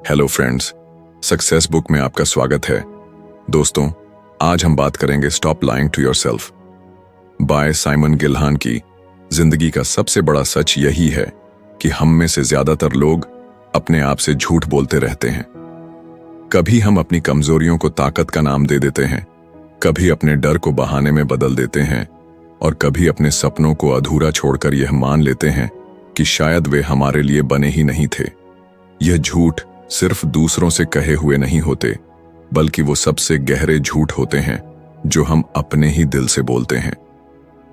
Hello friends, success book में आपका स्वागत है। दोस्तों, आज हम बात करेंगे stop lying to yourself by Simon Gillham की। जिंदगी का सबसे बड़ा सच यही है कि हम में से ज्यादातर लोग अपने आप से झूठ बोलते रहते हैं। कभी हम अपनी कमजोरियों को ताकत का नाम दे देते हैं, कभी अपने डर को बहाने में बदल देते हैं और कभी अपने सपनों को अधूरा छोड़कर यह मान लेते हैं कि शायद वे हमारे लिए बने ही नहीं थे। यह झूठ सिर्फ दूसरों से कहे हुए नहीं होते, बल्कि वो सबसे गहरे झूठ होते हैं जो हम अपने ही दिल से बोलते हैं।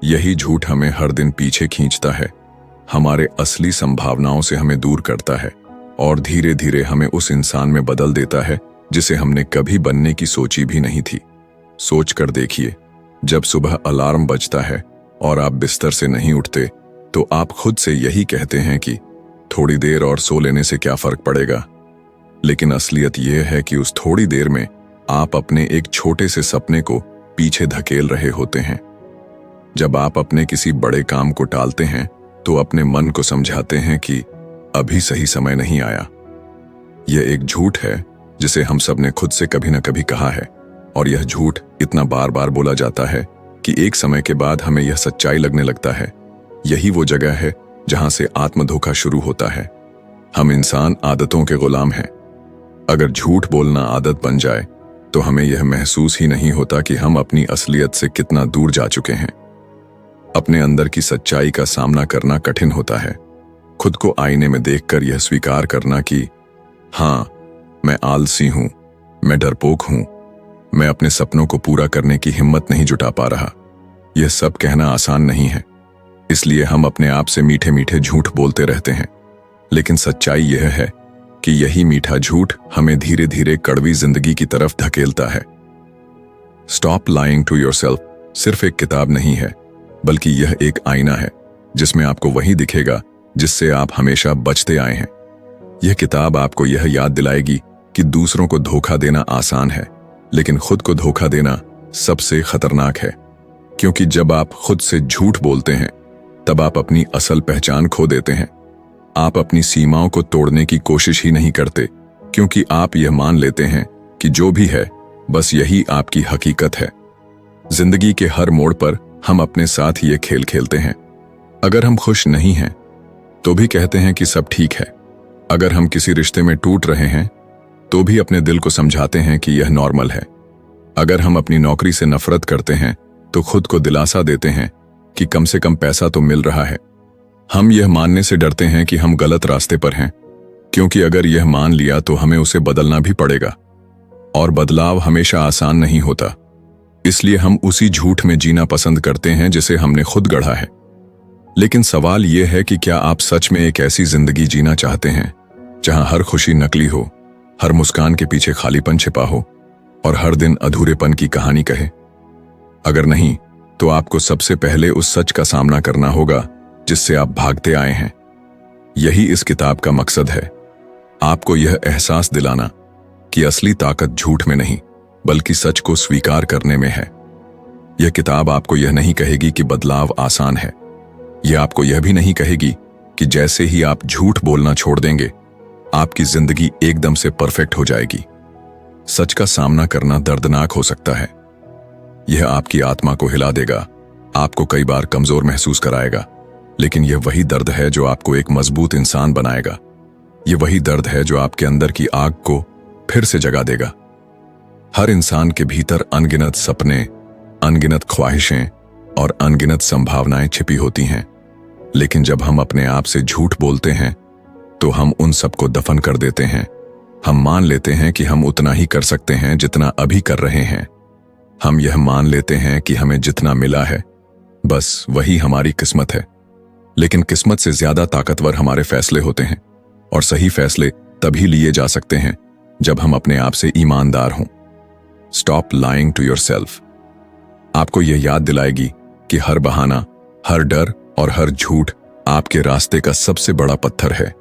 यही झूठ हमें हर दिन पीछे खींचता है, हमारे असली संभावनाओं से हमें दूर करता है और धीरे धीरे हमें उस इंसान में बदल देता है जिसे हमने कभी बनने की सोची भी नहीं थी। सोच कर देखिए, जब सुबह अलार्म बजता है और आप बिस्तर से नहीं उठते तो आप खुद से यही कहते हैं कि थोड़ी देर और सो लेने से क्या फर्क पड़ेगा। लेकिन असलियत यह है कि उस थोड़ी देर में आप अपने एक छोटे से सपने को पीछे धकेल रहे होते हैं। जब आप अपने किसी बड़े काम को टालते हैं तो अपने मन को समझाते हैं कि अभी सही समय नहीं आया। यह एक झूठ है जिसे हम सब ने खुद से कभी न कभी कहा है, और यह झूठ इतना बार बार बोला जाता है कि एक समय के बाद हमें यह सच्चाई लगने लगता है। यही वो जगह है जहां से आत्मधोखा शुरू होता है। हम इंसान आदतों के गुलाम हैं। अगर झूठ बोलना आदत बन जाए तो हमें यह महसूस ही नहीं होता कि हम अपनी असलियत से कितना दूर जा चुके हैं। अपने अंदर की सच्चाई का सामना करना कठिन होता है। खुद को आईने में देखकर यह स्वीकार करना कि हाँ, मैं आलसी हूं, मैं डरपोक हूं, मैं अपने सपनों को पूरा करने की हिम्मत नहीं जुटा पा रहा। यह सब कहना आसान नहीं है, इसलिए हम अपने आप से मीठे मीठे झूठ बोलते रहते हैं। लेकिन सच्चाई यह है कि यही मीठा झूठ हमें धीरे धीरे कड़वी जिंदगी की तरफ धकेलता है। स्टॉप लाइंग टू योरसेल्फ सिर्फ एक किताब नहीं है, बल्कि यह एक आईना है जिसमें आपको वही दिखेगा जिससे आप हमेशा बचते आए हैं। यह किताब आपको यह याद दिलाएगी कि दूसरों को धोखा देना आसान है, लेकिन खुद को धोखा देना सबसे खतरनाक है। क्योंकि जब आप खुद से झूठ बोलते हैं तब आप अपनी असल पहचान खो देते हैं। आप अपनी सीमाओं को तोड़ने की कोशिश ही नहीं करते, क्योंकि आप यह मान लेते हैं कि जो भी है बस यही आपकी हकीकत है। जिंदगी के हर मोड़ पर हम अपने साथ ये खेल खेलते हैं। अगर हम खुश नहीं हैं तो भी कहते हैं कि सब ठीक है। अगर हम किसी रिश्ते में टूट रहे हैं तो भी अपने दिल को समझाते हैं कि यह नॉर्मल है। अगर हम अपनी नौकरी से नफरत करते हैं तो खुद को दिलासा देते हैं कि कम से कम पैसा तो मिल रहा है। हम यह मानने से डरते हैं कि हम गलत रास्ते पर हैं, क्योंकि अगर यह मान लिया तो हमें उसे बदलना भी पड़ेगा, और बदलाव हमेशा आसान नहीं होता। इसलिए हम उसी झूठ में जीना पसंद करते हैं जिसे हमने खुद गढ़ा है। लेकिन सवाल यह है कि क्या आप सच में एक ऐसी जिंदगी जीना चाहते हैं जहां हर खुशी नकली हो, हर मुस्कान के पीछे खालीपन छिपा हो और हर दिन अधूरेपन की कहानी कहे? अगर नहीं, तो आपको सबसे पहले उस सच का सामना करना होगा जिससे आप भागते आए हैं। यही इस किताब का मकसद है, आपको यह एहसास दिलाना कि असली ताकत झूठ में नहीं, बल्कि सच को स्वीकार करने में है। यह किताब आपको यह नहीं कहेगी कि बदलाव आसान है। यह आपको यह भी नहीं कहेगी कि जैसे ही आप झूठ बोलना छोड़ देंगे आपकी जिंदगी एकदम से परफेक्ट हो जाएगी। सच का सामना करना दर्दनाक हो सकता है। यह आपकी आत्मा को हिला देगा, आपको कई बार कमजोर महसूस कराएगा, लेकिन यह वही दर्द है जो आपको एक मजबूत इंसान बनाएगा। यह वही दर्द है जो आपके अंदर की आग को फिर से जगा देगा। हर इंसान के भीतर अनगिनत सपने, अनगिनत ख्वाहिशें और अनगिनत संभावनाएं छिपी होती हैं। लेकिन जब हम अपने आप से झूठ बोलते हैं तो हम उन सबको दफन कर देते हैं। हम मान लेते हैं कि हम उतना ही कर सकते हैं जितना अभी कर रहे हैं। हम यह मान लेते हैं कि हमें जितना मिला है बस वही हमारी किस्मत है। लेकिन किस्मत से ज्यादा ताकतवर हमारे फैसले होते हैं, और सही फैसले तभी लिए जा सकते हैं जब हम अपने आप से ईमानदार हों। स्टॉप लाइंग टू योरसेल्फ आपको यह याद दिलाएगी कि हर बहाना, हर डर और हर झूठ आपके रास्ते का सबसे बड़ा पत्थर है।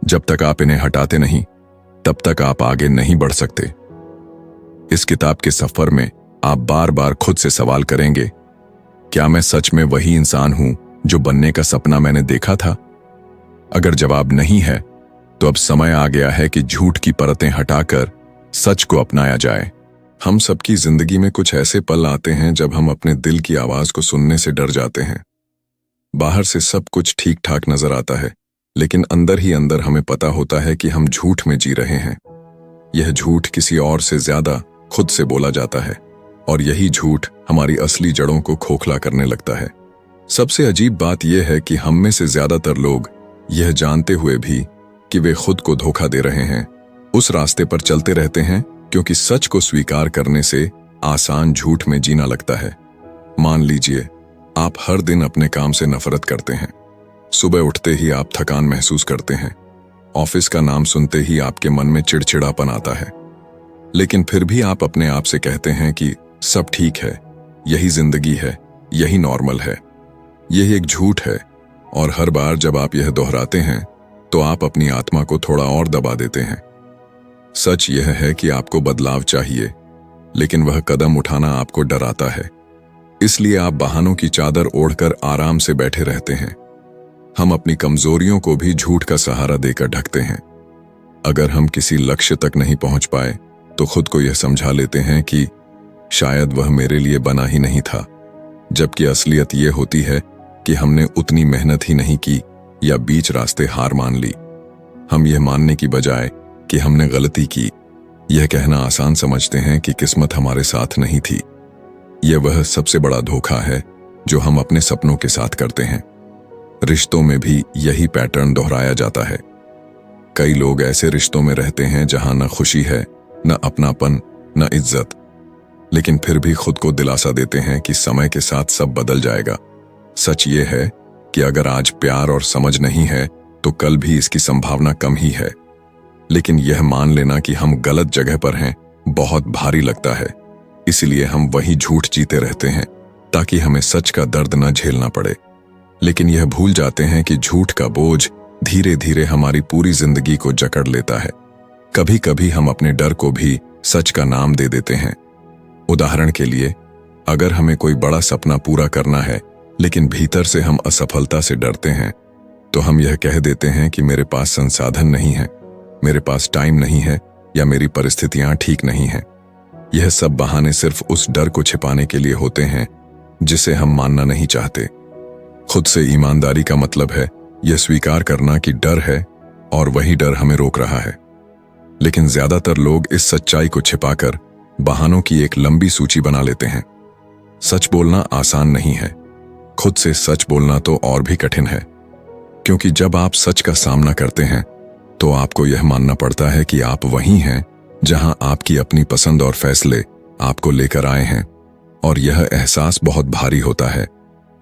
जब तक आप इन्हें हटाते नहीं, तब तक आप आगे नहीं बढ़ सकते। इस किताब के सफर में आप बार बार खुद से सवाल करेंगे, क्या मैं सच में वही इंसान हूं जो बनने का सपना मैंने देखा था? अगर जवाब नहीं है, तो अब समय आ गया है कि झूठ की परतें हटाकर सच को अपनाया जाए। हम सबकी जिंदगी में कुछ ऐसे पल आते हैं जब हम अपने दिल की आवाज को सुनने से डर जाते हैं। बाहर से सब कुछ ठीक ठाक नजर आता है, लेकिन अंदर ही अंदर हमें पता होता है कि हम झूठ में जी रहे हैं। यह झूठ किसी और से ज्यादा खुद से बोला जाता है, और यही झूठ हमारी असली जड़ों को खोखला करने लगता है। सबसे अजीब बात यह है कि हम में से ज्यादातर लोग यह जानते हुए भी कि वे खुद को धोखा दे रहे हैं, उस रास्ते पर चलते रहते हैं, क्योंकि सच को स्वीकार करने से आसान झूठ में जीना लगता है। मान लीजिए आप हर दिन अपने काम से नफरत करते हैं। सुबह उठते ही आप थकान महसूस करते हैं। ऑफिस का नाम सुनते ही आपके मन में चिड़चिड़ापन आता है, लेकिन फिर भी आप अपने आप से कहते हैं कि सब ठीक है, यही जिंदगी है, यही नॉर्मल है। यह एक झूठ है, और हर बार जब आप यह दोहराते हैं तो आप अपनी आत्मा को थोड़ा और दबा देते हैं। सच यह है कि आपको बदलाव चाहिए, लेकिन वह कदम उठाना आपको डराता है। इसलिए आप बहानों की चादर ओढ़कर आराम से बैठे रहते हैं। हम अपनी कमजोरियों को भी झूठ का सहारा देकर ढकते हैं। अगर हम किसी लक्ष्य तक नहीं पहुंच पाए तो खुद को यह समझा लेते हैं कि शायद वह मेरे लिए बना ही नहीं था, जबकि असलियत यह होती है कि हमने उतनी मेहनत ही नहीं की या बीच रास्ते हार मान ली। हम यह मानने की बजाय कि हमने गलती की, यह कहना आसान समझते हैं कि किस्मत हमारे साथ नहीं थी। यह वह सबसे बड़ा धोखा है जो हम अपने सपनों के साथ करते हैं। रिश्तों में भी यही पैटर्न दोहराया जाता है। कई लोग ऐसे रिश्तों में रहते हैं जहां न खुशी है, न अपनापन, न इज्जत, लेकिन फिर भी खुद को दिलासा देते हैं कि समय के साथ सब बदल जाएगा। सच ये है कि अगर आज प्यार और समझ नहीं है तो कल भी इसकी संभावना कम ही है। लेकिन यह मान लेना कि हम गलत जगह पर हैं बहुत भारी लगता है, इसलिए हम वही झूठ जीते रहते हैं ताकि हमें सच का दर्द न झेलना पड़े। लेकिन यह भूल जाते हैं कि झूठ का बोझ धीरे धीरे हमारी पूरी जिंदगी को जकड़ लेता है। कभी कभी हम अपने डर को भी सच का नाम दे देते हैं। उदाहरण के लिए, अगर हमें कोई बड़ा सपना पूरा करना है लेकिन भीतर से हम असफलता से डरते हैं, तो हम यह कह देते हैं कि मेरे पास संसाधन नहीं है, मेरे पास टाइम नहीं है, या मेरी परिस्थितियां ठीक नहीं हैं। यह सब बहाने सिर्फ उस डर को छिपाने के लिए होते हैं जिसे हम मानना नहीं चाहते। खुद से ईमानदारी का मतलब है यह स्वीकार करना कि डर है और वही डर हमें रोक रहा है। लेकिन ज्यादातर लोग इस सच्चाई को छिपाकर बहानों की एक लंबी सूची बना लेते हैं। सच बोलना आसान नहीं है, खुद से सच बोलना तो और भी कठिन है, क्योंकि जब आप सच का सामना करते हैं तो आपको यह मानना पड़ता है कि आप वही हैं जहां आपकी अपनी पसंद और फैसले आपको लेकर आए हैं। और यह एहसास बहुत भारी होता है,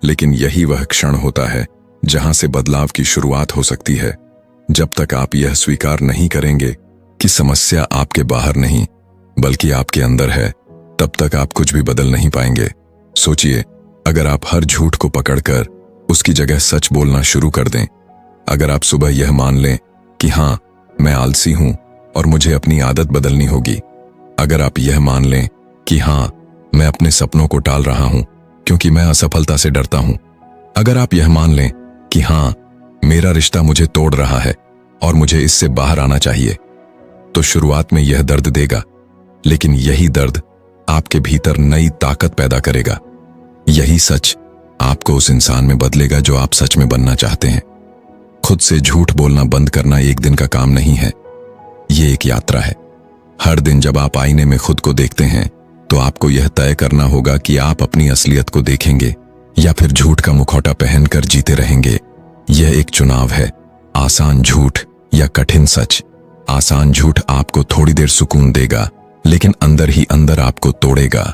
लेकिन यही वह क्षण होता है जहां से बदलाव की शुरुआत हो सकती है। जब तक आप यह स्वीकार नहीं करेंगे कि समस्या आपके बाहर नहीं बल्कि आपके अंदर है, तब तक आप कुछ भी बदल नहीं पाएंगे। सोचिए, अगर आप हर झूठ को पकड़कर उसकी जगह सच बोलना शुरू कर दें, अगर आप सुबह यह मान लें कि हाँ, मैं आलसी हूं और मुझे अपनी आदत बदलनी होगी, अगर आप यह मान लें कि हाँ, मैं अपने सपनों को टाल रहा हूं क्योंकि मैं असफलता से डरता हूं, अगर आप यह मान लें कि हाँ, मेरा रिश्ता मुझे तोड़ रहा है और मुझे इससे बाहर आना चाहिए, तो शुरुआत में यह दर्द देगा, लेकिन यही दर्द आपके भीतर नई ताकत पैदा करेगा। यही सच आपको उस इंसान में बदलेगा जो आप सच में बनना चाहते हैं। खुद से झूठ बोलना बंद करना एक दिन का काम नहीं है, ये एक यात्रा है। हर दिन जब आप आईने में खुद को देखते हैं तो आपको यह तय करना होगा कि आप अपनी असलियत को देखेंगे या फिर झूठ का मुखौटा पहनकर जीते रहेंगे। यह एक चुनाव है, आसान झूठ या कठिन सच। आसान झूठ आपको थोड़ी देर सुकून देगा, लेकिन अंदर ही अंदर आपको तोड़ेगा।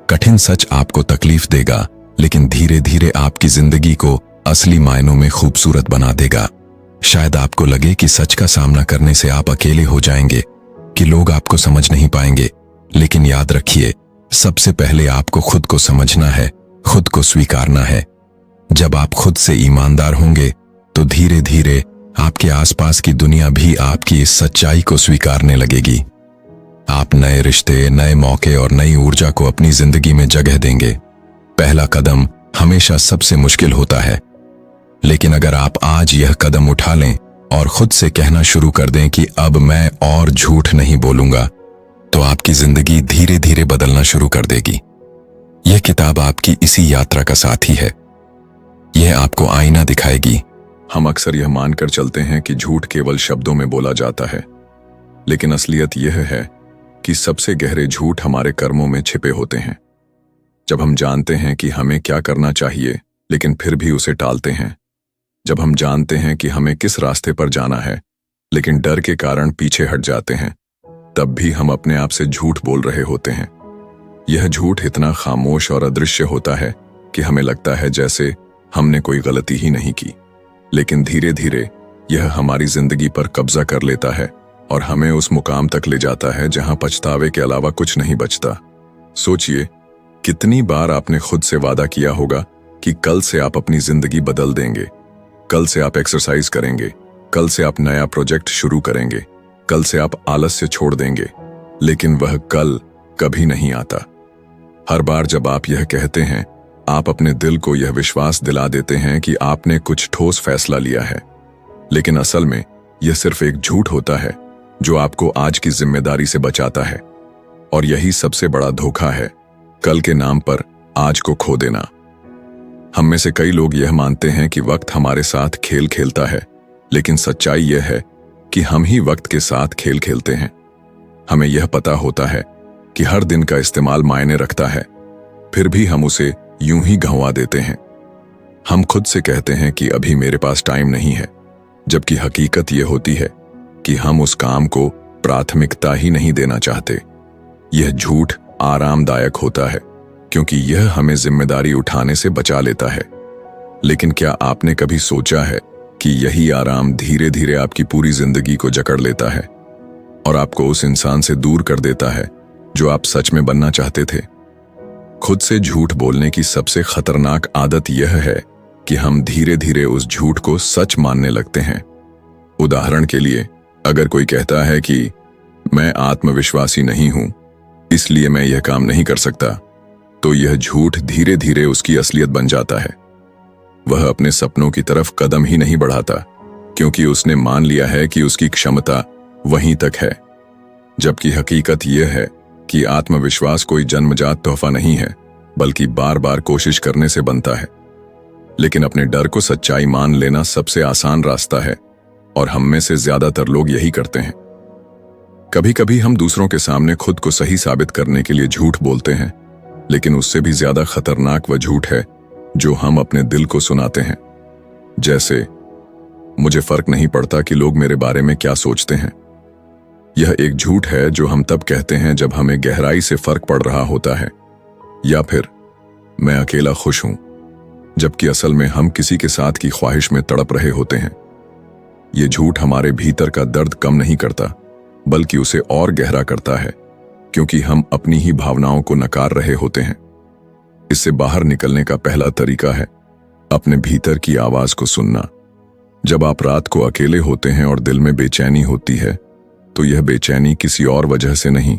कठिन सच आपको तकलीफ देगा, लेकिन धीरे धीरे आपकी जिंदगी को असली मायनों में खूबसूरत बना देगा। शायद आपको लगे कि सच का सामना करने से आप अकेले हो जाएंगे, कि लोग आपको समझ नहीं पाएंगे, लेकिन याद रखिए, सबसे पहले आपको खुद को समझना है, खुद को स्वीकारना है। जब आप खुद से ईमानदार होंगे तो धीरे धीरे आपके आसपास की दुनिया भी आपकी इस सच्चाई को स्वीकारने लगेगी। आप नए रिश्ते, नए मौके और नई ऊर्जा को अपनी जिंदगी में जगह देंगे। पहला कदम हमेशा सबसे मुश्किल होता है, लेकिन अगर आप आज यह कदम उठा लें और खुद से कहना शुरू कर दें कि अब मैं और झूठ नहीं बोलूंगा, तो आपकी जिंदगी धीरे धीरे बदलना शुरू कर देगी। यह किताब आपकी इसी यात्रा का साथी है। यह आपको आईना दिखाएगी। हम अक्सर यह मानकर चलते हैं कि झूठ केवल शब्दों में बोला जाता है, लेकिन असलियत यह है कि सबसे गहरे झूठ हमारे कर्मों में छिपे होते हैं। जब हम जानते हैं कि हमें क्या करना चाहिए लेकिन फिर भी उसे टालते हैं, जब हम जानते हैं कि हमें किस रास्ते पर जाना है लेकिन डर के कारण पीछे हट जाते हैं, तब भी हम अपने आप से झूठ बोल रहे होते हैं। यह झूठ इतना खामोश और अदृश्य होता है कि हमें लगता है जैसे हमने कोई गलती ही नहीं की, लेकिन धीरे धीरे यह हमारी जिंदगी पर कब्जा कर लेता है और हमें उस मुकाम तक ले जाता है जहां पछतावे के अलावा कुछ नहीं बचता। सोचिए, कितनी बार आपने खुद से वादा किया होगा कि कल से आप अपनी जिंदगी बदल देंगे, कल से आप एक्सरसाइज करेंगे, कल से आप नया प्रोजेक्ट शुरू करेंगे, कल से आप आलस्य छोड़ देंगे, लेकिन वह कल कभी नहीं आता। हर बार जब आप यह कहते हैं, आप अपने दिल को यह विश्वास दिला देते हैं कि आपने कुछ ठोस फैसला लिया है, लेकिन असल में यह सिर्फ एक झूठ होता है जो आपको आज की जिम्मेदारी से बचाता है। और यही सबसे बड़ा धोखा है, कल के नाम पर आज को खो देना। हम में से कई लोग यह मानते हैं कि वक्त हमारे साथ खेल खेलता है, लेकिन सच्चाई यह है कि हम ही वक्त के साथ खेल खेलते हैं। हमें यह पता होता है कि हर दिन का इस्तेमाल मायने रखता है, फिर भी हम उसे यूं ही गंवा देते हैं। हम खुद से कहते हैं कि अभी मेरे पास टाइम नहीं है, जबकि हकीकत यह होती है कि हम उस काम को प्राथमिकता ही नहीं देना चाहते। यह झूठ आरामदायक होता है क्योंकि यह हमें जिम्मेदारी उठाने से बचा लेता है, लेकिन क्या आपने कभी सोचा है कि यही आराम धीरे धीरे आपकी पूरी जिंदगी को जकड़ लेता है और आपको उस इंसान से दूर कर देता है जो आप सच में बनना चाहते थे? खुद से झूठ बोलने की सबसे खतरनाक आदत यह है कि हम धीरे धीरे उस झूठ को सच मानने लगते हैं। उदाहरण के लिए, अगर कोई कहता है कि मैं आत्मविश्वासी नहीं हूं, इसलिए मैं यह काम नहीं कर सकता, तो यह झूठ धीरे धीरे उसकी असलियत बन जाता है। वह अपने सपनों की तरफ कदम ही नहीं बढ़ाता क्योंकि उसने मान लिया है कि उसकी क्षमता वहीं तक है, जबकि हकीकत यह है कि आत्मविश्वास कोई जन्मजात तोहफा नहीं है, बल्कि बार बार कोशिश करने से बनता है। लेकिन अपने डर को सच्चाई मान लेना सबसे आसान रास्ता है और हम में से ज्यादातर लोग यही करते हैं। कभी कभी हम दूसरों के सामने खुद को सही साबित करने के लिए झूठ बोलते हैं, लेकिन उससे भी ज्यादा खतरनाक वह झूठ है जो हम अपने दिल को सुनाते हैं। जैसे, मुझे फर्क नहीं पड़ता कि लोग मेरे बारे में क्या सोचते हैं। यह एक झूठ है जो हम तब कहते हैं जब हमें गहराई से फर्क पड़ रहा होता है। या फिर, मैं अकेला खुश हूं, जबकि असल में हम किसी के साथ की ख्वाहिश में तड़प रहे होते हैं। यह झूठ हमारे भीतर का दर्द कम नहीं करता, बल्कि उसे और गहरा करता है, क्योंकि हम अपनी ही भावनाओं को नकार रहे होते हैं। इससे बाहर निकलने का पहला तरीका है अपने भीतर की आवाज को सुनना। जब आप रात को अकेले होते हैं और दिल में बेचैनी होती है, तो यह बेचैनी किसी और वजह से नहीं,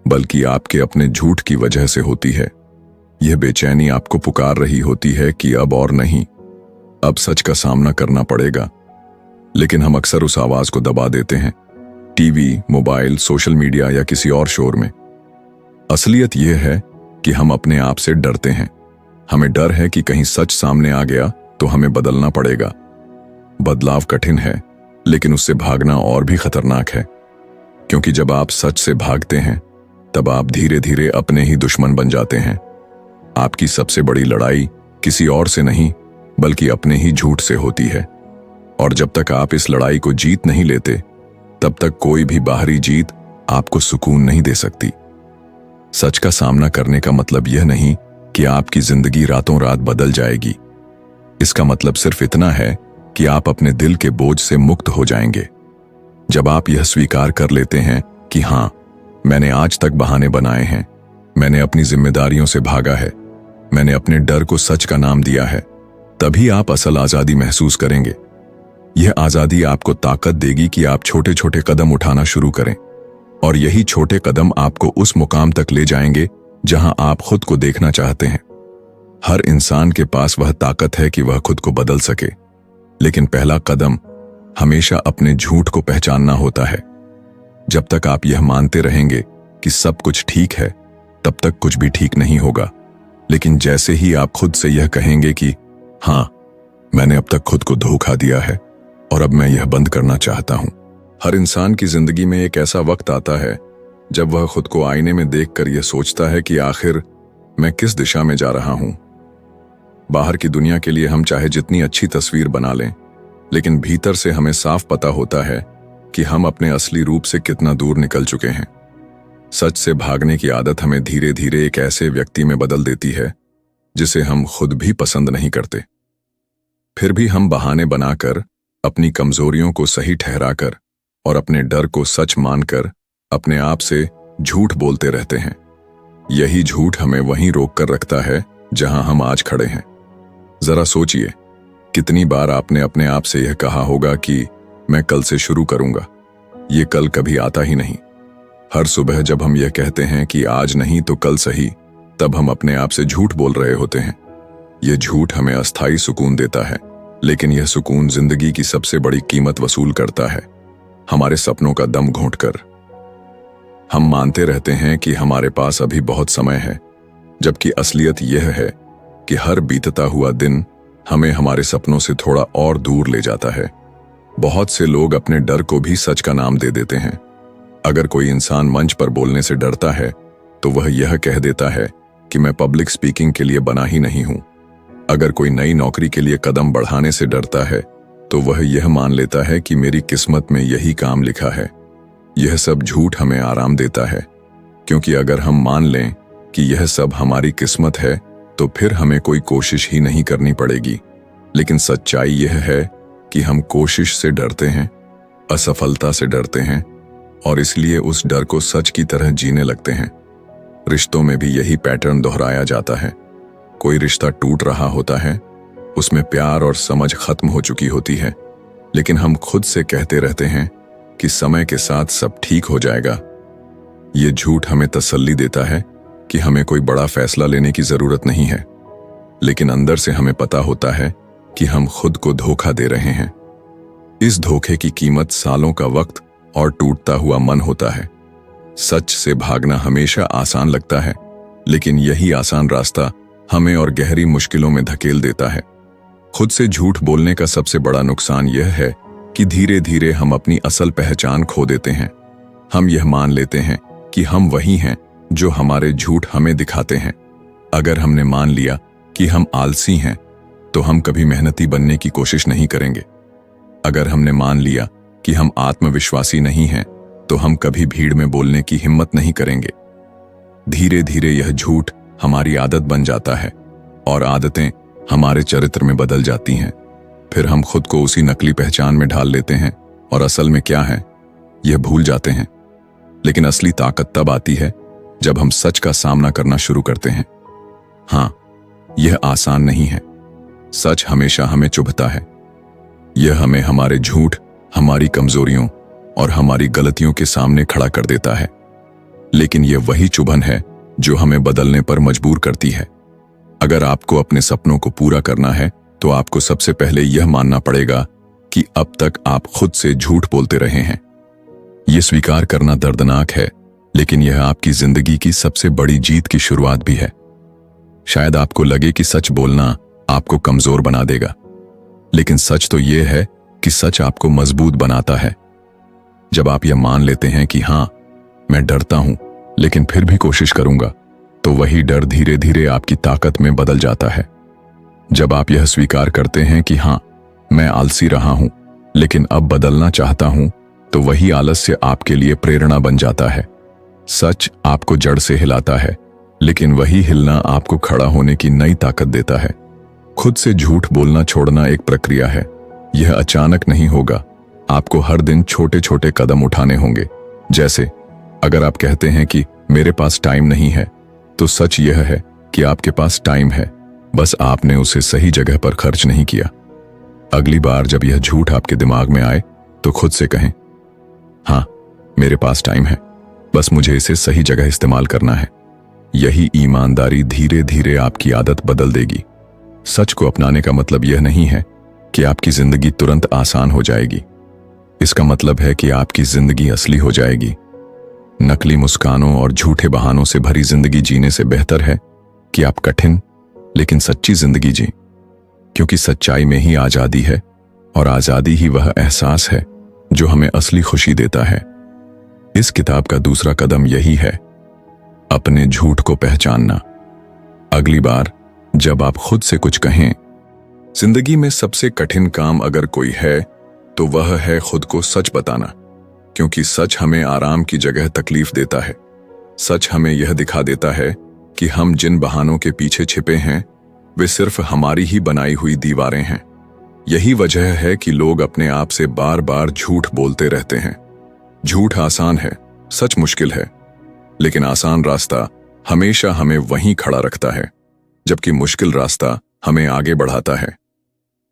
बल्कि आपके अपने झूठ की वजह से होती है। यह बेचैनी आपको पुकार रही होती है कि अब और नहीं, अब सच का सामना करना पड़ेगा। लेकिन हम अक्सर उस आवाज को दबा देते हैं, टीवी, मोबाइल, सोशल मीडिया या किसी और शोर में। असलियत यह है कि हम अपने आप से डरते हैं। हमें डर है कि कहीं सच सामने आ गया तो हमें बदलना पड़ेगा। बदलाव कठिन है, लेकिन उससे भागना और भी खतरनाक है, क्योंकि जब आप सच से भागते हैं तब आप धीरे धीरे अपने ही दुश्मन बन जाते हैं। आपकी सबसे बड़ी लड़ाई किसी और से नहीं, बल्कि अपने ही झूठ से होती है। और जब तक आप इस लड़ाई को जीत नहीं लेते, तब तक कोई भी बाहरी जीत आपको सुकून नहीं दे सकती। सच का सामना करने का मतलब यह नहीं कि आपकी जिंदगी रातों रात बदल जाएगी। इसका मतलब सिर्फ इतना है कि आप अपने दिल के बोझ से मुक्त हो जाएंगे। जब आप यह स्वीकार कर लेते हैं कि हाँ, मैंने आज तक बहाने बनाए हैं, मैंने अपनी जिम्मेदारियों से भागा है, मैंने अपने डर को सच का नाम दिया है, तभी आप असल आजादी महसूस करेंगे। यह आजादी आपको ताकत देगी कि आप छोटे छोटे कदम उठाना शुरू करें, और यही छोटे कदम आपको उस मुकाम तक ले जाएंगे जहां आप खुद को देखना चाहते हैं। हर इंसान के पास वह ताकत है कि वह खुद को बदल सके, लेकिन पहला कदम हमेशा अपने झूठ को पहचानना होता है। जब तक आप यह मानते रहेंगे कि सब कुछ ठीक है, तब तक कुछ भी ठीक नहीं होगा। लेकिन जैसे ही आप खुद से यह कहेंगे कि हाँ, मैंने अब तक खुद को धोखा दिया है और अब मैं यह बंद करना चाहता हूं। हर इंसान की जिंदगी में एक ऐसा वक्त आता है जब वह खुद को आईने में देखकर यह सोचता है कि आखिर मैं किस दिशा में जा रहा हूं। बाहर की दुनिया के लिए हम चाहे जितनी अच्छी तस्वीर बना लें, लेकिन भीतर से हमें साफ पता होता है कि हम अपने असली रूप से कितना दूर निकल चुके हैं। सच से भागने की आदत हमें धीरे धीरे एक ऐसे व्यक्ति में बदल देती है जिसे हम खुद भी पसंद नहीं करते। फिर भी हम बहाने बनाकर, अपनी कमजोरियों को सही ठहराकर और अपने डर को सच मानकर अपने आप से झूठ बोलते रहते हैं। यही झूठ हमें वहीं रोक कर रखता है जहां हम आज खड़े हैं। जरा सोचिए, कितनी बार आपने अपने आप से यह कहा होगा कि मैं कल से शुरू करूंगा। ये कल कभी आता ही नहीं। हर सुबह जब हम यह कहते हैं कि आज नहीं तो कल सही, तब हम अपने आप से झूठ बोल रहे होते हैं। यह झूठ हमें अस्थायी सुकून देता है, लेकिन यह सुकून जिंदगी की सबसे बड़ी कीमत वसूल करता है, हमारे सपनों का दम घोंटकर। हम मानते रहते हैं कि हमारे पास अभी बहुत समय है, जबकि असलियत यह है कि हर बीतता हुआ दिन हमें हमारे सपनों से थोड़ा और दूर ले जाता है। बहुत से लोग अपने डर को भी सच का नाम दे देते हैं। अगर कोई इंसान मंच पर बोलने से डरता है, तो वह यह कह देता है कि मैं पब्लिक स्पीकिंग के लिए बना ही नहीं हूं। अगर कोई नई नौकरी के लिए कदम बढ़ाने से डरता है, तो वह यह मान लेता है कि मेरी किस्मत में यही काम लिखा है। यह सब झूठ हमें आराम देता है, क्योंकि अगर हम मान लें कि यह सब हमारी किस्मत है, तो फिर हमें कोई कोशिश ही नहीं करनी पड़ेगी। लेकिन सच्चाई यह है कि हम कोशिश से डरते हैं, असफलता से डरते हैं, और इसलिए उस डर को सच की तरह जीने लगते हैं। रिश्तों में भी यही पैटर्न दोहराया जाता है। कोई रिश्ता टूट रहा होता है, उसमें प्यार और समझ खत्म हो चुकी होती है, लेकिन हम खुद से कहते रहते हैं कि समय के साथ सब ठीक हो जाएगा। ये झूठ हमें तसल्ली देता है कि हमें कोई बड़ा फैसला लेने की जरूरत नहीं है, लेकिन अंदर से हमें पता होता है कि हम खुद को धोखा दे रहे हैं। इस धोखे की कीमत सालों का वक्त और टूटता हुआ मन होता है। सच से भागना हमेशा आसान लगता है, लेकिन यही आसान रास्ता हमें और गहरी मुश्किलों में धकेल देता है। खुद से झूठ बोलने का सबसे बड़ा नुकसान यह है कि धीरे धीरे हम अपनी असल पहचान खो देते हैं। हम यह मान लेते हैं कि हम वही हैं जो हमारे झूठ हमें दिखाते हैं। अगर हमने मान लिया कि हम आलसी हैं, तो हम कभी मेहनती बनने की कोशिश नहीं करेंगे। अगर हमने मान लिया कि हम आत्मविश्वासी नहीं हैं, तो हम कभी भीड़ में बोलने की हिम्मत नहीं करेंगे। धीरे धीरे यह झूठ हमारी आदत बन जाता है, और आदतें हमारे चरित्र में बदल जाती हैं। फिर हम खुद को उसी नकली पहचान में ढाल लेते हैं, और असल में क्या है यह भूल जाते हैं। लेकिन असली ताकत तब आती है जब हम सच का सामना करना शुरू करते हैं। हाँ, यह आसान नहीं है। सच हमेशा हमें चुभता है। यह हमें हमारे झूठ, हमारी कमजोरियों और हमारी गलतियों के सामने खड़ा कर देता है। लेकिन यह वही चुभन है जो हमें बदलने पर मजबूर करती है। अगर आपको अपने सपनों को पूरा करना है, तो आपको सबसे पहले यह मानना पड़ेगा कि अब तक आप खुद से झूठ बोलते रहे हैं। यह स्वीकार करना दर्दनाक है, लेकिन यह आपकी जिंदगी की सबसे बड़ी जीत की शुरुआत भी है। शायद आपको लगे कि सच बोलना आपको कमजोर बना देगा, लेकिन सच तो यह है कि सच आपको मजबूत बनाता है। जब आप यह मान लेते हैं कि हाँ, मैं डरता हूं, लेकिन फिर भी कोशिश करूंगा, तो वही डर धीरे धीरे आपकी ताकत में बदल जाता है। जब आप यह स्वीकार करते हैं कि हाँ, मैं आलसी रहा हूं, लेकिन अब बदलना चाहता हूं, तो वही आलस्य आपके लिए प्रेरणा बन जाता है। सच आपको जड़ से हिलाता है, लेकिन वही हिलना आपको खड़ा होने की नई ताकत देता है। खुद से झूठ बोलना छोड़ना एक प्रक्रिया है। यह अचानक नहीं होगा। आपको हर दिन छोटे छोटे कदम उठाने होंगे। जैसे अगर आप कहते हैं कि मेरे पास टाइम नहीं है, तो सच यह है कि आपके पास टाइम है, बस आपने उसे सही जगह पर खर्च नहीं किया। अगली बार जब यह झूठ आपके दिमाग में आए, तो खुद से कहें, हाँ, मेरे पास टाइम है, बस मुझे इसे सही जगह इस्तेमाल करना है। यही ईमानदारी धीरे धीरे आपकी आदत बदल देगी। सच को अपनाने का मतलब यह नहीं है कि आपकी जिंदगी तुरंत आसान हो जाएगी। इसका मतलब है कि आपकी जिंदगी असली हो जाएगी। नकली मुस्कानों और झूठे बहानों से भरी जिंदगी जीने से बेहतर है कि आप कठिन लेकिन सच्ची जिंदगी जीं, क्योंकि सच्चाई में ही आजादी है और आजादी ही वह एहसास है जो हमें असली खुशी देता है। इस किताब का दूसरा कदम यही है, अपने झूठ को पहचानना। अगली बार जब आप खुद से कुछ कहें, जिंदगी में सबसे कठिन काम अगर कोई है तो वह है खुद को सच बताना, क्योंकि सच हमें आराम की जगह तकलीफ देता है। सच हमें यह दिखा देता है कि हम जिन बहानों के पीछे छिपे हैं वे सिर्फ हमारी ही बनाई हुई दीवारें हैं। यही वजह है कि लोग अपने आप से बार बार झूठ बोलते रहते हैं। झूठ आसान है, सच मुश्किल है, लेकिन आसान रास्ता हमेशा हमें वहीं खड़ा रखता है, जबकि मुश्किल रास्ता हमें आगे बढ़ाता है।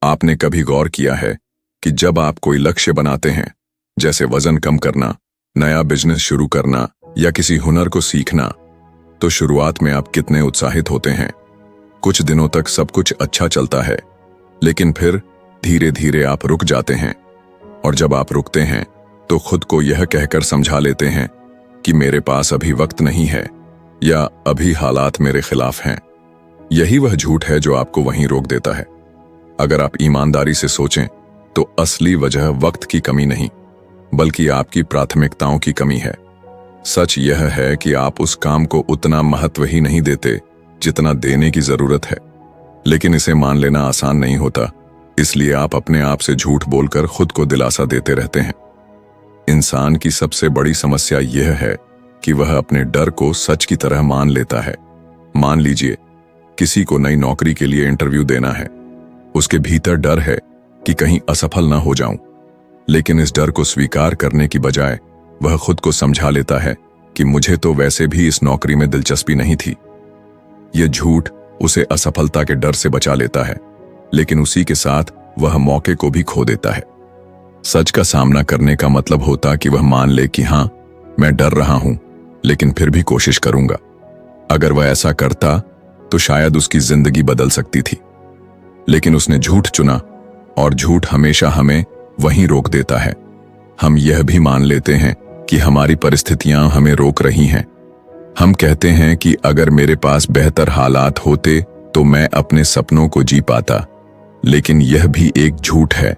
आपने कभी गौर किया है कि जब आप कोई लक्ष्य बनाते हैं, जैसे वजन कम करना, नया बिजनेस शुरू करना या किसी हुनर को सीखना, तो शुरुआत में आप कितने उत्साहित होते हैं। कुछ दिनों तक सब कुछ अच्छा चलता है, लेकिन फिर धीरे धीरे आप रुक जाते हैं। और जब आप रुकते हैं तो खुद को यह कहकर समझा लेते हैं कि मेरे पास अभी वक्त नहीं है या अभी हालात मेरे खिलाफ हैं। यही वह झूठ है जो आपको वहीं रोक देता है। अगर आप ईमानदारी से सोचें तो असली वजह वक्त की कमी नहीं, बल्कि आपकी प्राथमिकताओं की कमी है। सच यह है कि आप उस काम को उतना महत्व ही नहीं देते जितना देने की जरूरत है, लेकिन इसे मान लेना आसान नहीं होता, इसलिए आप अपने आप से झूठ बोलकर खुद को दिलासा देते रहते हैं। इंसान की सबसे बड़ी समस्या यह है कि वह अपने डर को सच की तरह मान लेता है। मान लीजिए किसी को नई नौकरी के लिए इंटरव्यू देना है। उसके भीतर डर है कि कहीं असफल ना हो जाऊं, लेकिन इस डर को स्वीकार करने की बजाय वह खुद को समझा लेता है कि मुझे तो वैसे भी इस नौकरी में दिलचस्पी नहीं थी। यह झूठ उसे असफलता के डर से बचा लेता है, लेकिन उसी के साथ वह मौके को भी खो देता है। सच का सामना करने का मतलब होता कि वह मान ले कि हां, मैं डर रहा हूं, लेकिन फिर भी कोशिश करूंगा। अगर वह ऐसा करता तो शायद उसकी जिंदगी बदल सकती थी, लेकिन उसने झूठ चुना, और झूठ हमेशा हमें वहीं रोक देता है। हम यह भी मान लेते हैं कि हमारी परिस्थितियां हमें रोक रही हैं। हम कहते हैं कि अगर मेरे पास बेहतर हालात होते तो मैं अपने सपनों को जी पाता, लेकिन यह भी एक झूठ है,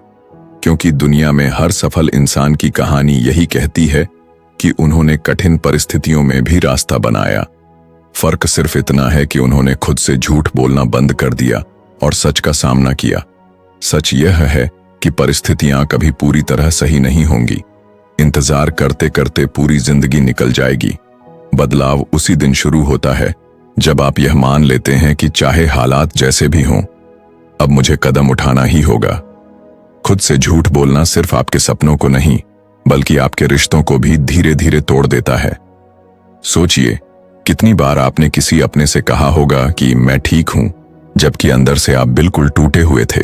क्योंकि दुनिया में हर सफल इंसान की कहानी यही कहती है कि उन्होंने कठिन परिस्थितियों में भी रास्ता बनाया। फर्क सिर्फ इतना है कि उन्होंने खुद से झूठ बोलना बंद कर दिया और सच का सामना किया। सच यह है कि परिस्थितियां कभी पूरी तरह सही नहीं होंगी। इंतजार करते करते पूरी जिंदगी निकल जाएगी। बदलाव उसी दिन शुरू होता है जब आप यह मान लेते हैं कि चाहे हालात जैसे भी हों, अब मुझे कदम उठाना ही होगा। खुद से झूठ बोलना सिर्फ आपके सपनों को नहीं, बल्कि आपके रिश्तों को भी धीरे धीरे तोड़ देता है। सोचिए, कितनी बार आपने किसी अपने से कहा होगा कि मैं ठीक हूं, जबकि अंदर से आप बिल्कुल टूटे हुए थे।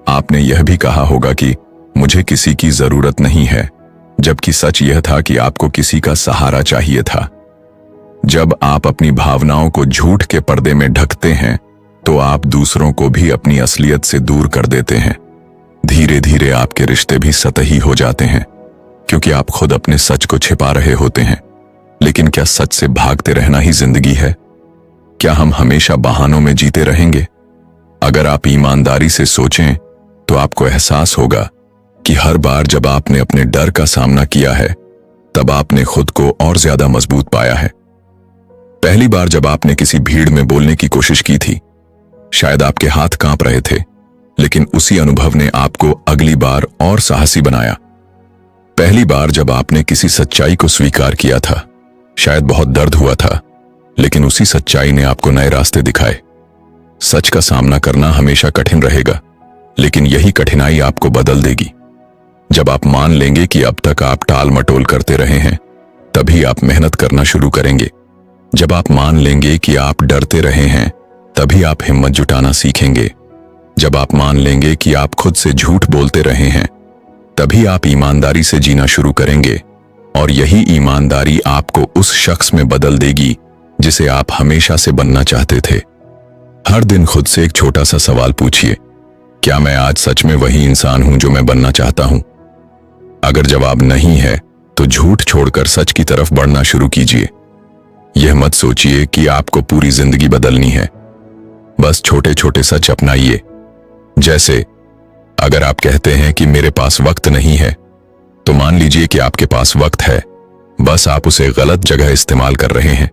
आपने यह भी कहा होगा कि मुझे किसी की जरूरत नहीं है, जबकि सच यह था कि आपको किसी का सहारा चाहिए था। जब आप अपनी भावनाओं को झूठ के पर्दे में ढकते हैं, तो आप दूसरों को भी अपनी असलियत से दूर कर देते हैं। धीरे धीरे आपके रिश्ते भी सतही हो जाते हैं, क्योंकि आप खुद अपने सच को छिपा रहे होते हैं। लेकिन क्या सच से भागते रहना ही जिंदगी है? क्या हम हमेशा बहानों में जीते रहेंगे? अगर आप ईमानदारी से सोचें तो आपको एहसास होगा कि हर बार जब आपने अपने डर का सामना किया है, तब आपने खुद को और ज्यादा मजबूत पाया है। पहली बार जब आपने किसी भीड़ में बोलने की कोशिश की थी, शायद आपके हाथ कांप रहे थे, लेकिन उसी अनुभव ने आपको अगली बार और साहसी बनाया। पहली बार जब आपने किसी सच्चाई को स्वीकार किया था, शायद बहुत दर्द हुआ था, लेकिन उसी सच्चाई ने आपको नए रास्ते दिखाए। सच का सामना करना हमेशा कठिन रहेगा, लेकिन यही कठिनाई आपको बदल देगी। जब आप मान लेंगे कि अब तक आप टाल मटोल करते रहे हैं, तभी आप मेहनत करना शुरू करेंगे। जब आप मान लेंगे कि आप डरते रहे हैं, तभी आप हिम्मत जुटाना सीखेंगे। जब आप मान लेंगे कि आप खुद से झूठ बोलते रहे हैं, तभी आप ईमानदारी से जीना शुरू करेंगे, और यही ईमानदारी आपको उस शख्स में बदल देगी जिसे आप हमेशा से बनना चाहते थे। हर दिन खुद से एक छोटा सा सवाल पूछिए, क्या मैं आज सच में वही इंसान हूं जो मैं बनना चाहता हूं? अगर जवाब नहीं है तो झूठ छोड़कर सच की तरफ बढ़ना शुरू कीजिए। यह मत सोचिए कि आपको पूरी जिंदगी बदलनी है। बस छोटे छोटे सच अपनाइए। जैसे अगर आप कहते हैं कि मेरे पास वक्त नहीं है, तो मान लीजिए कि आपके पास वक्त है, बस आप उसे गलत जगह इस्तेमाल कर रहे हैं।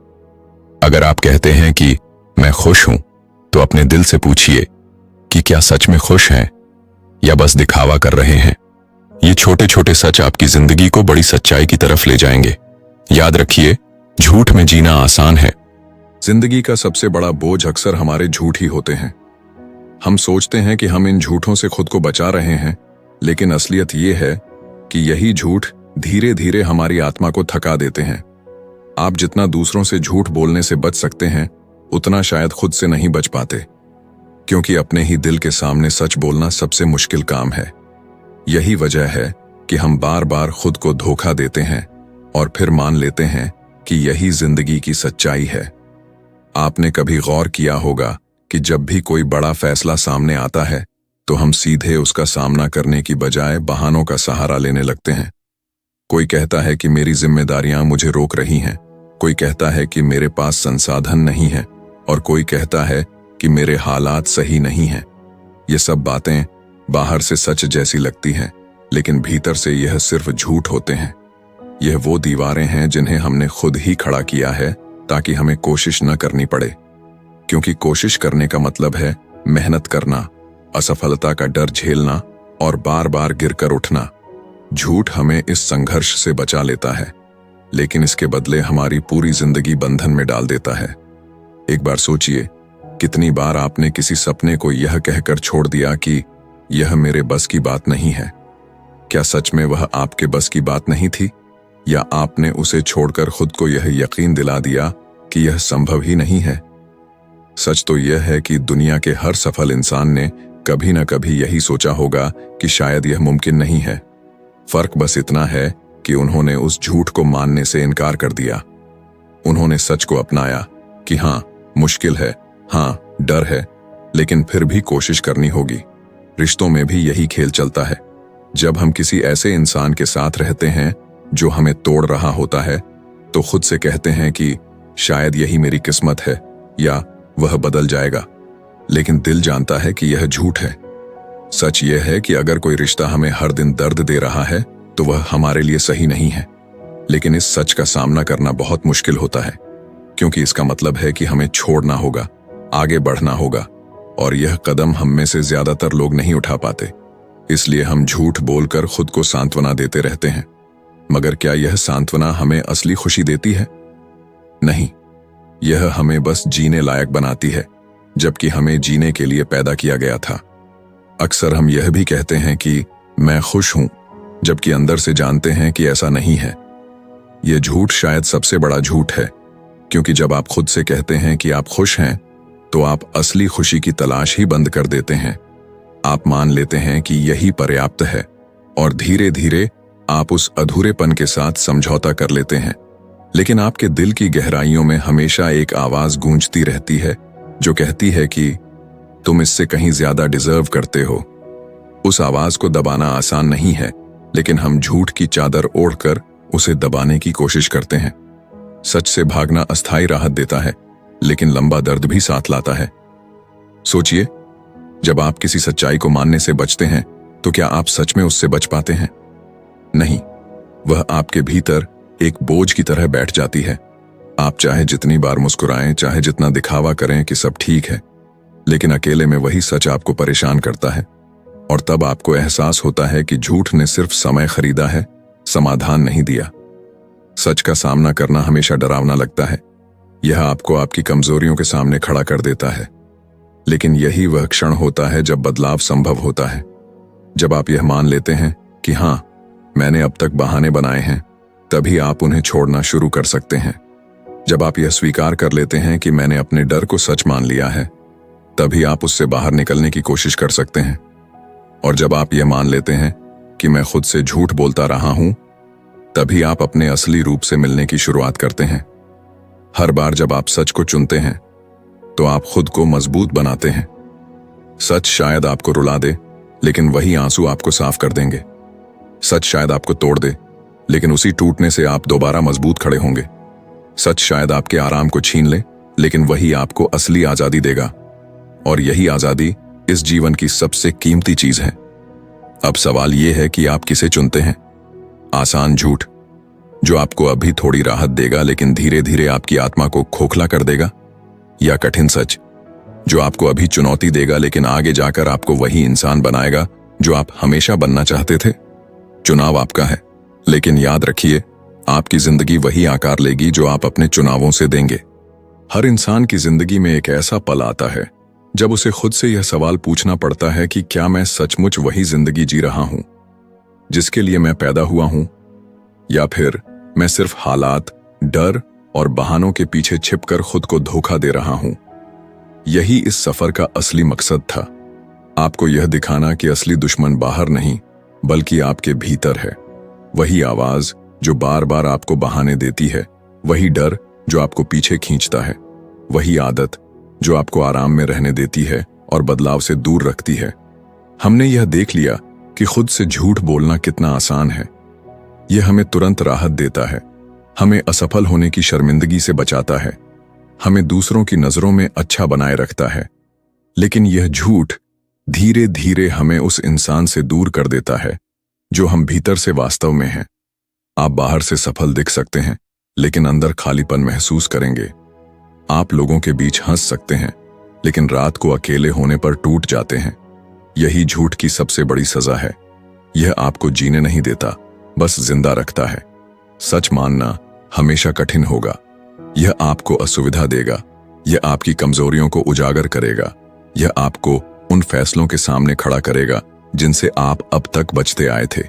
अगर आप कहते हैं कि मैं खुश हूं, तो अपने दिल से पूछिए कि क्या सच में खुश हैं या बस दिखावा कर रहे हैं। ये छोटे छोटे सच आपकी जिंदगी को बड़ी सच्चाई की तरफ ले जाएंगे। याद रखिए, झूठ में जीना आसान है। जिंदगी का सबसे बड़ा बोझ अक्सर हमारे झूठ ही होते हैं। हम सोचते हैं कि हम इन झूठों से खुद को बचा रहे हैं, लेकिन असलियत ये है कि यही झूठ धीरे धीरे हमारी आत्मा को थका देते हैं। आप जितना दूसरों से झूठ बोलने से बच सकते हैं, उतना शायद खुद से नहीं बच पाते, क्योंकि अपने ही दिल के सामने सच बोलना सबसे मुश्किल काम है। यही वजह है कि हम बार बार खुद को धोखा देते हैं और फिर मान लेते हैं कि यही जिंदगी की सच्चाई है। आपने कभी गौर किया होगा कि जब भी कोई बड़ा फैसला सामने आता है, तो हम सीधे उसका सामना करने की बजाय बहानों का सहारा लेने लगते हैं। कोई कहता है कि मेरी जिम्मेदारियां मुझे रोक रही हैं, कोई कहता है कि मेरे पास संसाधन नहीं है, और कोई कहता है कि मेरे हालात सही नहीं हैं। ये सब बातें बाहर से सच जैसी लगती हैं, लेकिन भीतर से यह सिर्फ झूठ होते हैं। यह वो दीवारें हैं जिन्हें हमने खुद ही खड़ा किया है ताकि हमें कोशिश न करनी पड़े, क्योंकि कोशिश करने का मतलब है मेहनत करना, असफलता का डर झेलना और बार बार गिरकर उठना। झूठ हमें इस संघर्ष से बचा लेता है, लेकिन इसके बदले हमारी पूरी जिंदगी बंधन में डाल देता है। एक बार सोचिए, कितनी बार आपने किसी सपने को यह कहकर छोड़ दिया कि यह मेरे बस की बात नहीं है। क्या सच में वह आपके बस की बात नहीं थी, या आपने उसे छोड़कर खुद को यह यकीन दिला दिया कि यह संभव ही नहीं है? सच तो यह है कि दुनिया के हर सफल इंसान ने कभी न कभी यही सोचा होगा कि शायद यह मुमकिन नहीं है। फर्क बस इतना है कि उन्होंने उस झूठ को मानने से इनकार कर दिया। उन्होंने सच को अपनाया कि हाँ, मुश्किल है, हाँ, डर है, लेकिन फिर भी कोशिश करनी होगी। रिश्तों में भी यही खेल चलता है। जब हम किसी ऐसे इंसान के साथ रहते हैं जो हमें तोड़ रहा होता है, तो खुद से कहते हैं कि शायद यही मेरी किस्मत है या वह बदल जाएगा, लेकिन दिल जानता है कि यह झूठ है। सच यह है कि अगर कोई रिश्ता हमें हर दिन दर्द दे रहा है, तो वह हमारे लिए सही नहीं है। लेकिन इस सच का सामना करना बहुत मुश्किल होता है, क्योंकि इसका मतलब है कि हमें छोड़ना होगा, आगे बढ़ना होगा, और यह कदम हम में से ज्यादातर लोग नहीं उठा पाते। इसलिए हम झूठ बोलकर खुद को सांत्वना देते रहते हैं। मगर क्या यह सांत्वना हमें असली खुशी देती है? नहीं, यह हमें बस जीने लायक बनाती है, जबकि हमें जीने के लिए पैदा किया गया था। अक्सर हम यह भी कहते हैं कि मैं खुश हूं, जबकि अंदर से जानते हैं कि ऐसा नहीं है। यह झूठ शायद सबसे बड़ा झूठ है, क्योंकि जब आप खुद से कहते हैं कि आप खुश हैं, तो आप असली खुशी की तलाश ही बंद कर देते हैं। आप मान लेते हैं कि यही पर्याप्त है, और धीरे धीरे आप उस अधूरेपन के साथ समझौता कर लेते हैं। लेकिन आपके दिल की गहराइयों में हमेशा एक आवाज गूंजती रहती है, जो कहती है कि तुम इससे कहीं ज्यादा डिजर्व करते हो। उस आवाज को दबाना आसान नहीं है, लेकिन हम झूठ की चादर ओढ़कर उसे दबाने की कोशिश करते हैं। सच से भागना अस्थायी राहत देता है, लेकिन लंबा दर्द भी साथ लाता है। सोचिए, जब आप किसी सच्चाई को मानने से बचते हैं, तो क्या आप सच में उससे बच पाते हैं? नहीं, वह आपके भीतर एक बोझ की तरह बैठ जाती है। आप चाहे जितनी बार मुस्कुराएं, चाहे जितना दिखावा करें कि सब ठीक है, लेकिन अकेले में वही सच आपको परेशान करता है। और तब आपको एहसास होता है कि झूठ ने सिर्फ समय खरीदा है, समाधान नहीं दिया। सच का सामना करना हमेशा डरावना लगता है। यह आपको आपकी कमजोरियों के सामने खड़ा कर देता है, लेकिन यही वह क्षण होता है जब बदलाव संभव होता है। जब आप यह मान लेते हैं कि हाँ, मैंने अब तक बहाने बनाए हैं, तभी आप उन्हें छोड़ना शुरू कर सकते हैं। जब आप यह स्वीकार कर लेते हैं कि मैंने अपने डर को सच मान लिया है, तभी आप उससे बाहर निकलने की कोशिश कर सकते हैं। और जब आप यह मान लेते हैं कि मैं खुद से झूठ बोलता रहा हूं, तभी आप अपने असली रूप से मिलने की शुरुआत करते हैं। हर बार जब आप सच को चुनते हैं, तो आप खुद को मजबूत बनाते हैं। सच शायद आपको रुला दे, लेकिन वही आंसू आपको साफ कर देंगे। सच शायद आपको तोड़ दे, लेकिन उसी टूटने से आप दोबारा मजबूत खड़े होंगे। सच शायद आपके आराम को छीन ले, लेकिन वही आपको असली आजादी देगा। और यही आजादी इस जीवन की सबसे कीमती चीज है। अब सवाल यह है कि आप किसे चुनते हैं? आसान झूठ जो आपको अभी थोड़ी राहत देगा लेकिन धीरे धीरे आपकी आत्मा को खोखला कर देगा, या कठिन सच जो आपको अभी चुनौती देगा लेकिन आगे जाकर आपको वही इंसान बनाएगा जो आप हमेशा बनना चाहते थे? चुनाव आपका है, लेकिन याद रखिए, आपकी जिंदगी वही आकार लेगी जो आप अपने चुनावों से देंगे। हर इंसान की जिंदगी में एक ऐसा पल आता है जब उसे खुद से यह सवाल पूछना पड़ता है कि क्या मैं सचमुच वही जिंदगी जी रहा हूं जिसके लिए मैं पैदा हुआ हूं, या फिर मैं सिर्फ हालात, डर और बहानों के पीछे छिपकर खुद को धोखा दे रहा हूं। यही इस सफर का असली मकसद था, आपको यह दिखाना कि असली दुश्मन बाहर नहीं बल्कि आपके भीतर है। वही आवाज जो बार बार आपको बहाने देती है, वही डर जो आपको पीछे खींचता है, वही आदत जो आपको आराम में रहने देती है और बदलाव से दूर रखती है। हमने यह देख लिया कि खुद से झूठ बोलना कितना आसान है। यह हमें तुरंत राहत देता है, हमें असफल होने की शर्मिंदगी से बचाता है, हमें दूसरों की नजरों में अच्छा बनाए रखता है। लेकिन यह झूठ धीरे धीरे हमें उस इंसान से दूर कर देता है जो हम भीतर से वास्तव में हैं। आप बाहर से सफल दिख सकते हैं, लेकिन अंदर खालीपन महसूस करेंगे। आप लोगों के बीच हंस सकते हैं, लेकिन रात को अकेले होने पर टूट जाते हैं। यही झूठ की सबसे बड़ी सजा है। यह आपको जीने नहीं देता, बस जिंदा रखता है। सच मानना हमेशा कठिन होगा। यह आपको असुविधा देगा, यह आपकी कमजोरियों को उजागर करेगा, यह आपको उन फैसलों के सामने खड़ा करेगा जिनसे आप अब तक बचते आए थे।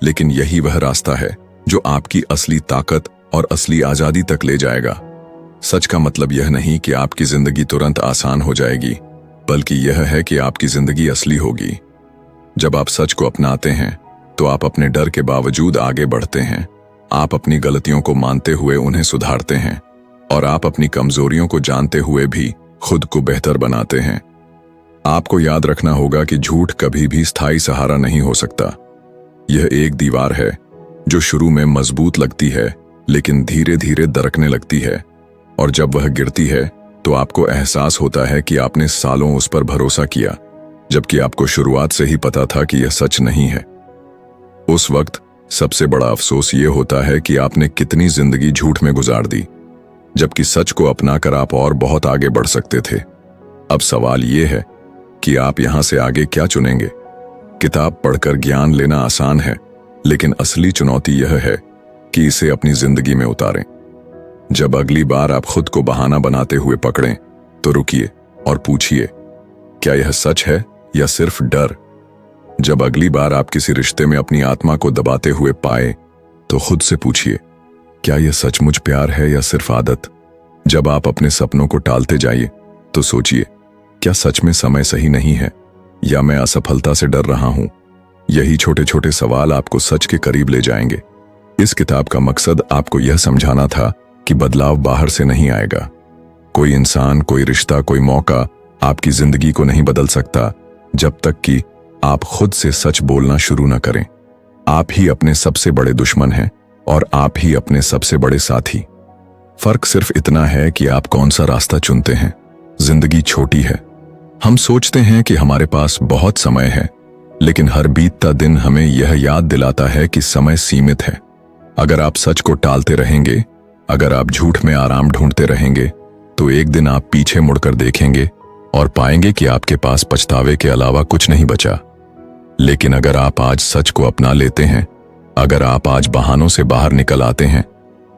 लेकिन यही वह रास्ता है जो आपकी असली ताकत और असली आजादी तक ले जाएगा। सच का मतलब यह नहीं कि आपकी जिंदगी तुरंत आसान हो जाएगी, बल्कि यह है कि आपकी जिंदगी असली होगी। जब आप सच को अपनाते हैं तो आप अपने डर के बावजूद आगे बढ़ते हैं। आप अपनी गलतियों को मानते हुए उन्हें सुधारते हैं, और आप अपनी कमजोरियों को जानते हुए भी खुद को बेहतर बनाते हैं। आपको याद रखना होगा कि झूठ कभी भी स्थायी सहारा नहीं हो सकता। यह एक दीवार है जो शुरू में मजबूत लगती है, लेकिन धीरे धीरे दरकने लगती है, और जब वह गिरती है तो आपको एहसास होता है कि आपने सालों उस पर भरोसा किया, जबकि आपको शुरुआत से ही पता था कि यह सच नहीं है। उस वक्त सबसे बड़ा अफसोस यह होता है कि आपने कितनी जिंदगी झूठ में गुजार दी, जबकि सच को अपनाकर आप और बहुत आगे बढ़ सकते थे। अब सवाल यह है कि आप यहां से आगे क्या चुनेंगे। किताब पढ़कर ज्ञान लेना आसान है, लेकिन असली चुनौती यह है कि इसे अपनी जिंदगी में उतारें। जब अगली बार आप खुद को बहाना बनाते हुए पकड़ें, तो रुकिए और पूछिए, क्या यह सच है या सिर्फ डर? जब अगली बार आप किसी रिश्ते में अपनी आत्मा को दबाते हुए पाए, तो खुद से पूछिए, क्या यह सचमुच प्यार है या सिर्फ आदत? जब आप अपने सपनों को टालते जाइए, तो सोचिए, क्या सच में समय सही नहीं है, या मैं असफलता से डर रहा हूं? यही छोटे छोटे सवाल आपको सच के करीब ले जाएंगे। इस किताब का मकसद आपको यह समझाना था कि बदलाव बाहर से नहीं आएगा। कोई इंसान, कोई रिश्ता, कोई मौका आपकी जिंदगी को नहीं बदल सकता जब तक कि आप खुद से सच बोलना शुरू न करें। आप ही अपने सबसे बड़े दुश्मन हैं और आप ही अपने सबसे बड़े साथी। फर्क सिर्फ इतना है कि आप कौन सा रास्ता चुनते हैं। जिंदगी छोटी है। हम सोचते हैं कि हमारे पास बहुत समय है, लेकिन हर बीतता दिन हमें यह याद दिलाता है कि समय सीमित है। अगर आप सच को टालते रहेंगे, अगर आप झूठ में आराम ढूंढते रहेंगे, तो एक दिन आप पीछे मुड़कर देखेंगे और पाएंगे कि आपके पास पछतावे के अलावा कुछ नहीं बचा। लेकिन अगर आप आज सच को अपना लेते हैं, अगर आप आज बहानों से बाहर निकल आते हैं,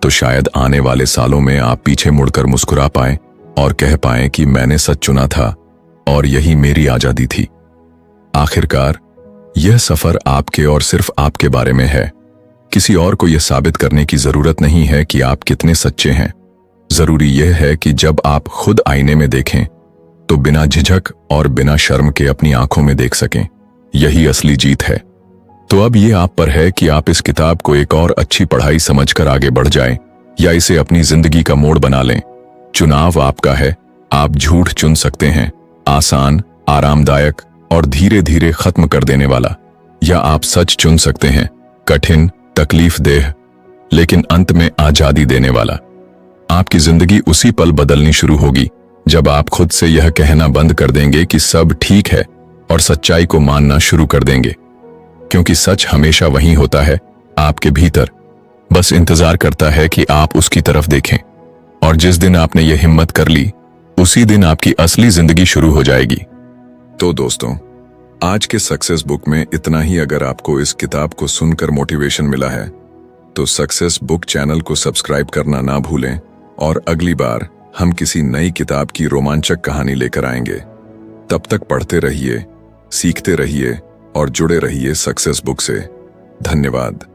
तो शायद आने वाले सालों में आप पीछे मुड़कर मुस्कुरा पाएं और कह पाएं कि मैंने सच चुना था और यही मेरी आजादी थी। आखिरकार यह सफर आपके और सिर्फ आपके बारे में है। किसी और को यह साबित करने की जरूरत नहीं है कि आप कितने सच्चे हैं। जरूरी यह है कि जब आप खुद आईने में देखें, तो बिना झिझक और बिना शर्म के अपनी आंखों में देख सकें। यही असली जीत है। तो अब यह आप पर है कि आप इस किताब को एक और अच्छी पढ़ाई समझकर आगे बढ़ जाएं, या इसे अपनी जिंदगी का मोड़ बना लें। चुनाव आपका है। आप झूठ चुन सकते हैं, आसान, आरामदायक और धीरे धीरे खत्म कर देने वाला, या आप सच चुन सकते हैं, कठिन, तकलीफ देह, लेकिन अंत में आजादी देने वाला। आपकी जिंदगी उसी पल बदलनी शुरू होगी जब आप खुद से यह कहना बंद कर देंगे कि सब ठीक है और सच्चाई को मानना शुरू कर देंगे, क्योंकि सच हमेशा वहीं होता है, आपके भीतर, बस इंतजार करता है कि आप उसकी तरफ देखें। और जिस दिन आपने यह हिम्मत कर ली, उसी दिन आपकी असली जिंदगी शुरू हो जाएगी। तो दोस्तों, आज के सक्सेस बुक में इतना ही। अगर आपको इस किताब को सुनकर मोटिवेशन मिला है तो सक्सेस बुक चैनल को सब्सक्राइब करना ना भूलें, और अगली बार हम किसी नई किताब की रोमांचक कहानी लेकर आएंगे। तब तक पढ़ते रहिए, सीखते रहिए और जुड़े रहिए सक्सेस बुक से। धन्यवाद।